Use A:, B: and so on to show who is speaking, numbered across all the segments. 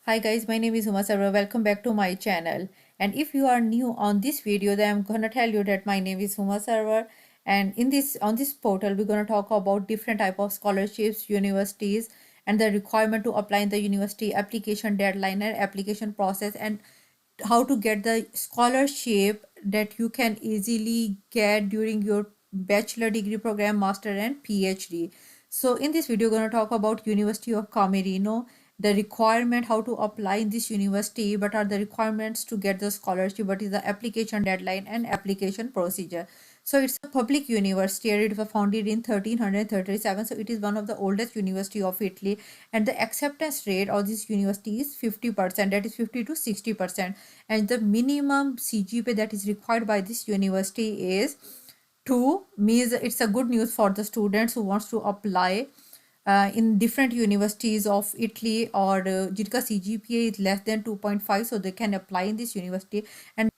A: Hi guys, my name is Uma Sarwa. Welcome back to my channel. And if you are new on this video, then I'm gonna tell you that my name is Uma Sarwa. And on this portal, we're gonna talk about different type of scholarships, universities, and the requirement to apply in the university, application deadline and application process, and how to get the scholarship that you can easily get during your bachelor degree program, master and PhD. So in this video, we're going to talk about University of Camerino, the requirement, how to apply in this university, what are the requirements to get the scholarship, what is the application deadline and application procedure. So it's a public university and it was founded in 1337. So it is one of the oldest university of Italy, and the acceptance rate of this university is 50%, that is 50 to 60%. And the minimum CGPA that is required by this university is 2, means it's a good news for the students who wants to apply in different universities of Italy, or जिनका CGPA is less than 2.5, so they can apply in this university. And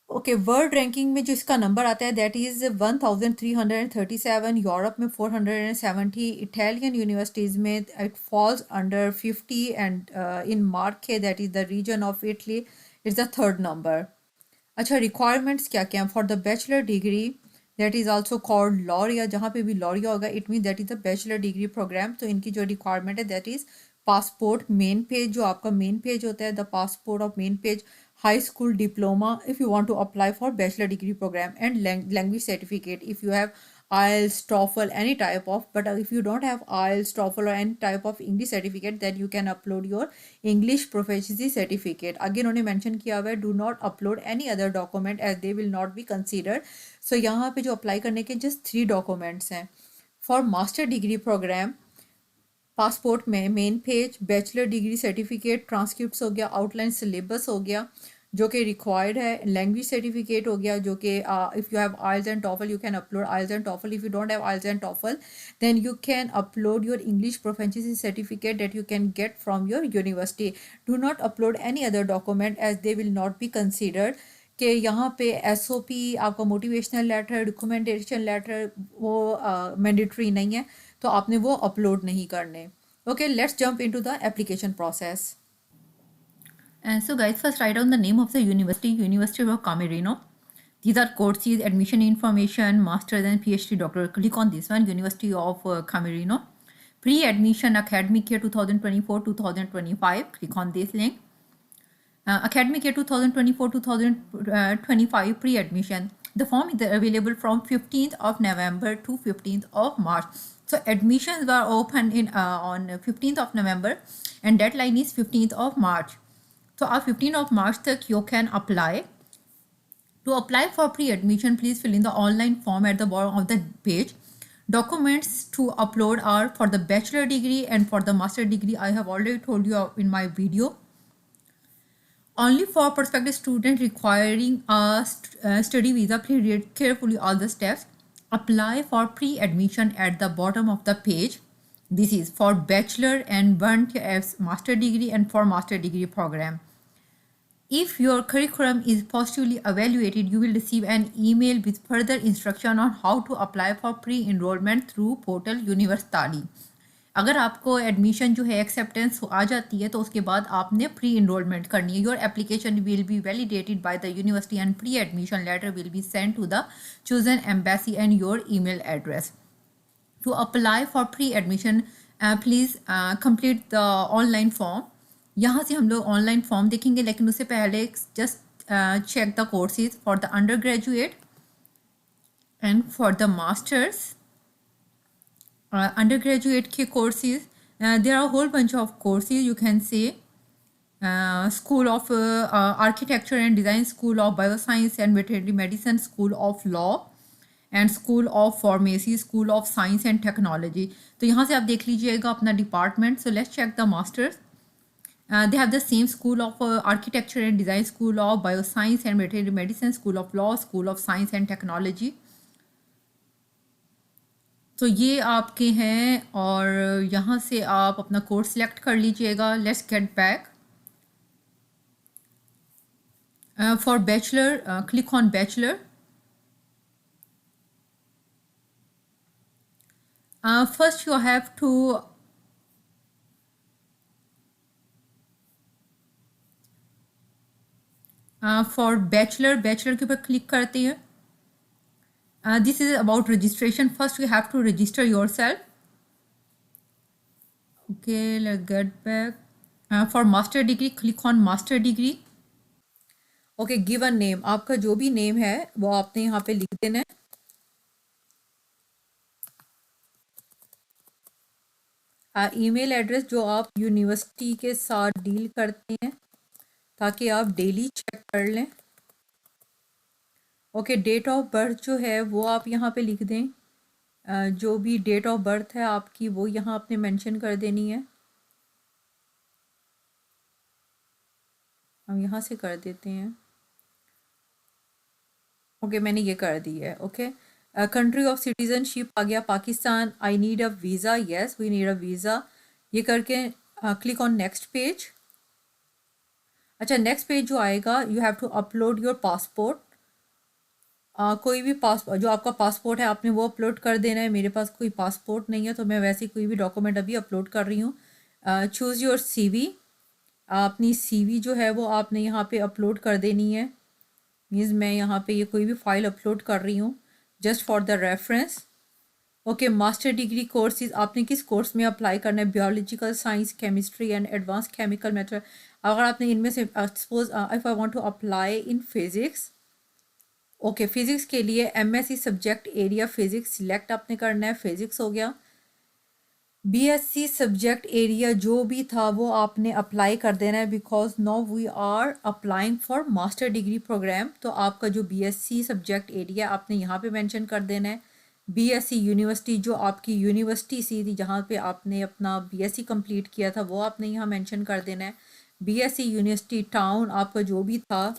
A: okay, world ranking में जो इसका number आता है that is 1337, Europe में 470, Italian universities में it falls under 50, and in Marche that is the region of Italy it's the third number. अच्छा, requirements क्या क्या हैं for the bachelor degree that is also called laurea. जहाँ पे भी laurea होगा it mean that is the bachelor degree programme. तो इनकी जो रिक्वायरमेंट है that is passport, main page जो आपका मेन पेज होता है, the passport of main page, high school diploma if you want to apply for bachelor degree program, and language certificate if you have IELTS, TOEFL, any type of. But if you don't have IELTS, TOEFL or any type of English certificate, then you can upload your English proficiency certificate. Again उन्होंने mention किया हुआ है do not upload any other document as they will not be considered. So यहाँ पे जो apply करने के just 3 documents हैं. For master degree program, passport में main page, bachelor degree certificate, transcript हो गया, आउटलाइन सिलेबस हो गया जो कि रिक्वायर्ड है, लैंग्वेज सर्टिफिकेट हो गया जो कि if you have IELTS and TOEFL you can upload IELTS and TOEFL. If you don't have IELTS and TOEFL then you can upload your English proficiency certificate that you can get from your university. Do not upload any other document as they will not be considered. कि यहाँ पे SOP, आपका motivational letter, recommendation letter वो mandatory नहीं है, तो आपने वो अपलोड नहीं करने. Okay, let's jump into the application process. And so guys, first write down the name of the university, University of Camerino. These are courses, admission information, master's and PhD doctor. Click on this one, University of Camerino. Pre-admission academic year 2024-2025. Click on this link. Academic year 2024-2025 pre-admission. The form is available from 15th of November to 15th of March. So admissions were open in on 15th of November and deadline is 15th of March. So on 15th of March तक you can apply. To apply for pre-admission, please fill in the online form at the bottom of the page. Documents to upload are for the bachelor degree and for the master degree. I have already told you in my video. Only for prospective student requiring a study visa, please read carefully all the steps. Apply for pre-admission at the bottom of the page. This is for bachelor and one master degree and for master degree program. If your curriculum is positively evaluated, you will receive an email with further instruction on how to apply for pre-enrollment through portal Universitali. अगर आपको admission जो है acceptance आ जाती है तो उसके बाद आपने प्री इनरोलमेंट करनी है. Your application will be validated by the university and pre admission letter will be send to the chosen embassy and your email address. To apply for pre admission please complete the online form. यहाँ से हम लोग online form देखेंगे, लेकिन उससे पहले just check the courses for the undergraduate and for the masters. Undergraduate ke courses, there are a whole bunch of courses. You can say School of Architecture and Design, School of Bioscience and Veterinary Medicine, School of Law and School of Pharmacy, School of Science and Technology. तो यहाँ से आप देख लीजिएगा अपना department. So let's check the masters. They have the same School of Architecture and Design, School of Bioscience and Veterinary Medicine, School of Law, School of Science and Technology. तो ये आपके हैं और यहाँ से आप अपना कोर्स सिलेक्ट कर लीजिएगा. Let's get back. For bachelor click on bachelor. First you have to for bachelor के ऊपर क्लिक करते हैं। This is about registration. First you have to register yourself. Okay, let's get back. For master degree click on master degree. Okay, given name, आपका जो भी name है वो आपने यहाँ पे लिख देना है। ईमेल एड्रेस जो आप यूनिवर्सिटी के साथ डील करते हैं ताकि आप डेली चेक कर लें। ओके, डेट ऑफ बर्थ जो है वो आप यहाँ पे लिख दें। जो भी डेट ऑफ बर्थ है आपकी वो यहाँ आपने मेंशन कर देनी है। हम यहाँ से कर देते हैं। ओके, मैंने ये कर दी है। ओके, कंट्री ऑफ सिटीजनशिप आ गया Pakistan. I need a visa, yes we need a visa. ये करके क्लिक ऑन नेक्स्ट पेज। अच्छा, नेक्स्ट पेज जो आएगा, you have to upload your passport. कोई भी जो आपका पासपोर्ट है आपने वो अपलोड कर देना है। मेरे पास कोई पासपोर्ट नहीं है तो मैं वैसे कोई भी डॉक्यूमेंट अभी अपलोड कर रही हूँ। Choose your CV. अपनी सीवी जो है वो आपने यहाँ पे अपलोड कर देनी है। मीन्स मैं यहाँ पे ये कोई भी फाइल अपलोड कर रही हूँ just for the reference. Okay, master degree courses आपने किस कोर्स में अप्लाई करना है? Biological science, chemistry and advance chemical method. अगर आपने इनमें से suppose if I want to apply in physics. Okay, physics के लिए MSc subject area physics select आपने करना है। फिज़िक्स हो गया। बीएससी सब्जेक्ट एरिया जो भी था वो आपने अप्लाई कर देना है because now we are applying for master degree programme. तो आपका जो बीएससी सब्जेक्ट एरिया आपने यहाँ पे मेंशन कर देना है। बीएससी यूनिवर्सिटी जो आपकी यूनिवर्सिटी सी थी जहाँ पे आपने अपना बीएससी कंप्लीट किया था वो आपने यहाँ मेंशन कर देना है। बीएससी यूनिवर्सिटी टाउन आपका जो भी था,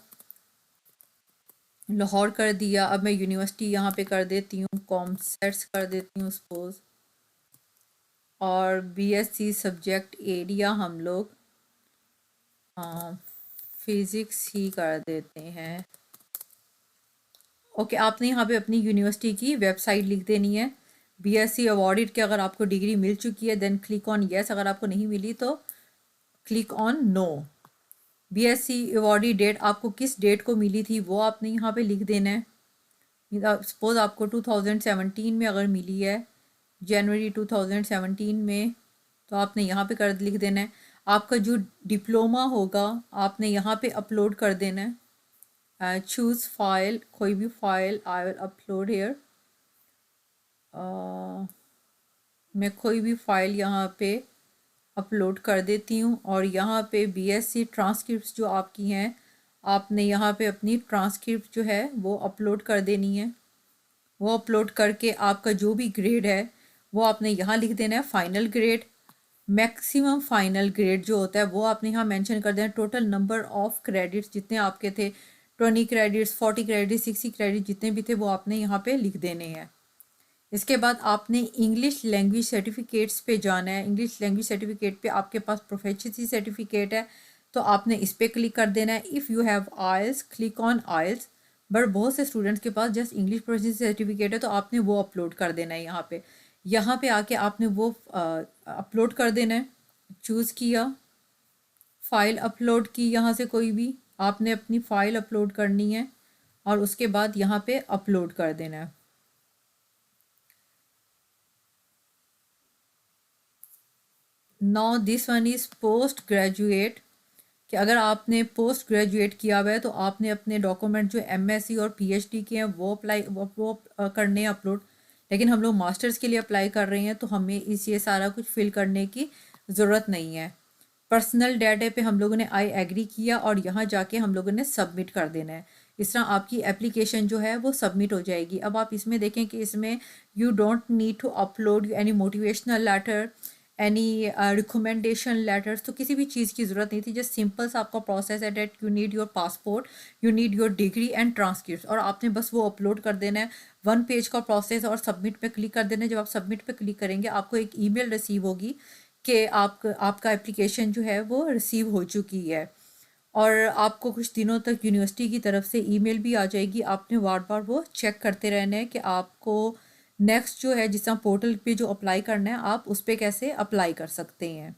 A: लाहौर कर दिया। अब मैं यूनिवर्सिटी यहाँ पे कर देती हूँ, कॉमसेट्स कर देती हूँ सपोज। और बीएससी सब्जेक्ट एरिया हम लोग फिज़िक्स ही कर देते हैं। ओके, आपने यहाँ पे अपनी यूनिवर्सिटी की वेबसाइट लिख देनी है। बीएससी अवॉर्डेड के अगर आपको डिग्री मिल चुकी है देन क्लिक ऑन यस, अगर आपको नहीं मिली तो click on no. BSc awardee date आपको किस डेट को मिली थी वो आपने यहाँ पे लिख देना है। सपोज़ आपको 2017 में अगर मिली है, जनवरी 2017 में, तो आपने यहाँ पे कर लिख देना है। आपका जो डिप्लोमा होगा आपने यहाँ पे अपलोड कर देना है। चूज़ फाइल, कोई भी file, I will upload here. मैं कोई भी फाइल यहाँ पे अपलोड कर देती हूँ और यहाँ पे बीएससी ट्रांसक्रिप्ट जो आपकी हैं आपने यहाँ पे अपनी ट्रांसक्रिप्ट जो है वो अपलोड कर देनी है। वो अपलोड करके आपका जो भी ग्रेड है वो आपने यहाँ लिख देना है, final grade. Maximum final grade जो होता है वो आपने यहाँ मेंशन कर देना। टोटल नंबर ऑफ क्रेडिट्स जितने आपके थे, 20 क्रेडिट्स, 40 क्रेडिट, 60 क्रेडिट जितने भी थे वो आपने यहाँ पे लिख देने हैं। इसके बाद आपने इंग्लिश लैंग्वेज सर्टिफिकेट्स पे जाना है। इंग्लिश लैंग्वेज सर्टिफिकेट पे आपके पास प्रोफेशनसी सर्टिफिकेट है तो आपने इस पर क्लिक कर देना है। If you have IELTS click on IELTS. But बहुत से स्टूडेंट्स के पास जस्ट इंग्लिश प्रोफेशनसी सर्टिफिकेट है तो आपने वो अपलोड कर देना है। यहाँ पे आके आपने वो अपलोड कर देना है। चूज़ किया, फ़ाइल अपलोड की, यहाँ से कोई भी आपने अपनी फ़ाइल अपलोड करनी है और उसके बाद यहाँ पे अपलोड कर देना है। Now this one is post graduate. कि अगर आपने पोस्ट ग्रेजुएट किया हुआ है तो आपने अपने डॉक्यूमेंट जो एमएससी और पीएचडी के हैं वो अप्लाई वो करने हैं अपलोड। लेकिन हम लोग मास्टर्स के लिए अप्लाई कर रहे हैं तो हमें ये सारा कुछ फिल करने की ज़रूरत नहीं है। पर्सनल डाटा पे हम लोगों ने आई एग्री किया और यहाँ जाके हम लोगों ने सबमिट कर देना है। इस तरह आपकी एप्लीकेशन जो है वो सबमिट हो जाएगी। अब आप इसमें देखें कि इसमें you don't need to upload any motivational letter, any recommendation letters, तो किसी भी चीज़ की ज़रूरत नहीं थी। जस्ट सिंपल सा आपका प्रोसेस है that you need your passport, you need your degree and transcript और आपने बस वो अपलोड कर देना है। 1 पेज का प्रोसेस और सबमिट पे क्लिक कर देना है। जब आप सबमिट पे क्लिक करेंगे आपको एक ईमेल रिसीव होगी कि आपका एप्लीकेशन जो है वो रिसीव हो चुकी है और आपको कुछ दिनों तक यूनिवर्सिटी की तरफ से ईमेल भी आ जाएगी। आपने बार बार वो चेक करते रहना है कि आपको नेक्स्ट जो है जिस तरह पोर्टल पे जो अप्लाई करना है आप उस पर कैसे अप्लाई कर सकते हैं।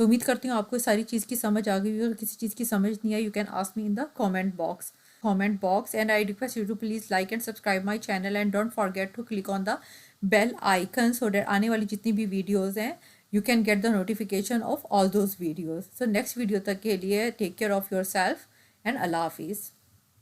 A: सो उम्मीद करती हूँ आपको सारी चीज़ की समझ आ गई। अगर किसी चीज़ की समझ नहीं आई, you can ask me in the comment box, and I request you to please like and subscribe my channel and don't forget to click on the bell icon so that आने वाली जितनी भी वीडियोज़ हैं you can get the notification of all those videos. So next video तक के लिए take care of yourself and Allah Hafiz.